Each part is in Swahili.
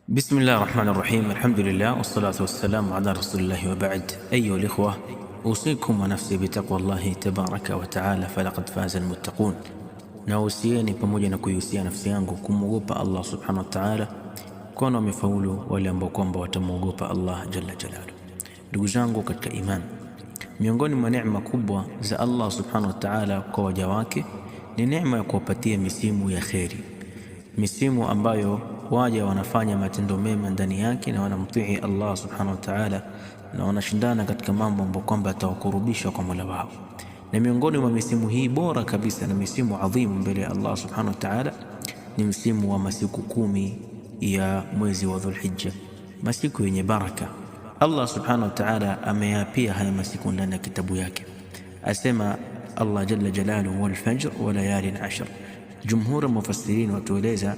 بسم الله الرحمن الرحيم. الحمد لله والصلاة والسلام على رسول الله وبعد. أيها الإخوة، أوصيكم ونفسي بتقوى الله تبارك وتعالى فلقد فاز المتقون. نوصيني pamoja na kuihusia nafsi yangu kumwogopa Allah subhanahu wa ta'ala, kwani wamefaulu wale ambao kwamba watamwogopa Allah jalla jalaluhu. Ndugu zangu katika iman, miongoni mwa neema kubwa za Allah subhanahu wa ta'ala kwa waja wake ni neema ya kuwapatia misimu ya kheri, misimu ambayo waja wanafanya matendo mema ndani yake na wanamtii Allah subhanahu wa ta'ala na wanashindana katika mambo ambayo kwamba yatawakurubisha kwa Mola wao. Na miongoni mwa misimu hii bora kabisa na misimu adhimu mbele ya Allah subhanahu wa ta'ala ni msimu wa masiku 10 ya mwezi wa Dhulhijja, masiku yenye baraka. Allah subhanahu wa ta'ala ameyapia haya masiku ndani ya kitabu yake, asema Allah jalla jalaluhu, wal fajr wa layalin ashr. Jumhur mufassirin watueleza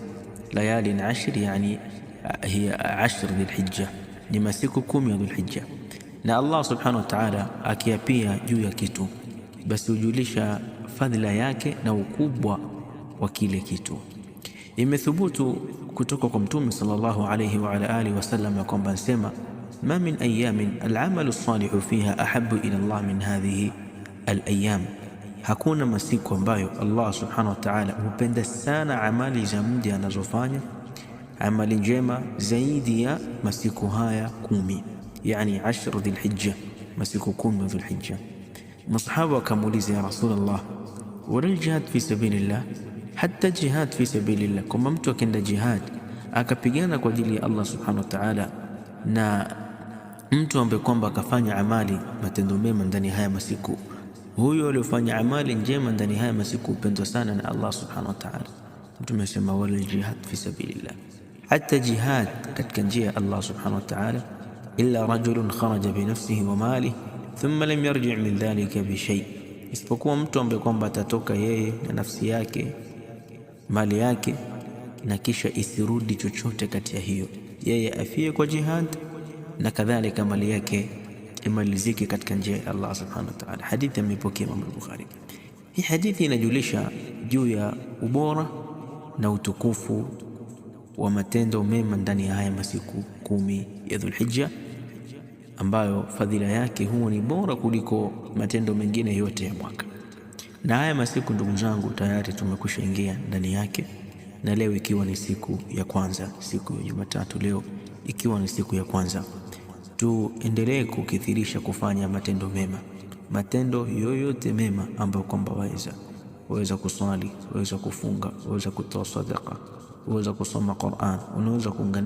layalin ashr yani hiya ashr dhulhijja, ni masiku 10 ya Dhulhijja. Na Allah subhanahu wa ta'ala akiapia juu ya kitu, basi hujulisha fadhila yake na ukubwa wa kile kitu. Imethubutu kutoka kwa Mtume sallallahu alayhi wa ala alihi wasallam ya kwamba anasema, ma min ayamin al'amalu salihu fiha ahabbu ila Allah min hadhihi al-ayyam. Hakuna masiku ambayo Allah subhanahu wa ta'ala hupenda sana amali za mja anazofanya amali njema zaidi ya masiku haya 10, yani 10 Dhulhijja, masiku 10 Dhulhijja. Masahaba wakamuuliza, ya Rasulullah, wala jihad fi sabilillah, hata jihad fi sabilillah, kama mtu akenda jihad akapigana kwa ajili ya Allah subhanahu wa ta'ala, na mtu ambaye kwamba akafanya amali matendo mema ndani haya masiku, huyo aliyofanya amali njema ndani haya masiku upendwa sana na Allah subhanahu wa ta'ala. Mtume asema, wala jihad fi sabilillah, hata jihad katika njia ya Allah subhanahu wa ta'ala, illa rajulun kharaja bi nafsihi wa malihi thumma lam yarji' min dhalika bi shay, isipokuwa mtu ambaye kwamba atatoka yeye na nafsi yake, mali yake, na kisha isirudi chochote kati ya hiyo, yeye afie kwa jihad na kadhalika mali yake imalizike katika njia ya Allah subhanahu wa ta'ala. Hadithi imepokea Imam Bukhari. Hii hadithi inajulisha juu ya ubora na utukufu wa matendo mema ndani ya haya masiku 10 ya Dhulhijja, ambayo fadhila yake huwa ni bora kuliko matendo mengine yote ya mwaka. Na haya masiku, ndugu zangu, tayari tumekwisha ingia ndani yake, na leo ikiwa ni siku ya kwanza, siku ya Jumatatu, leo ikiwa ni siku ya kwanza, tuendelee kukithirisha kufanya matendo mema, matendo yoyote mema ambayo kwamba waweza kuswali, waweza kufunga, waweza kutoa sadaqa, waweza kusoma Qur'an, unaweza kuungana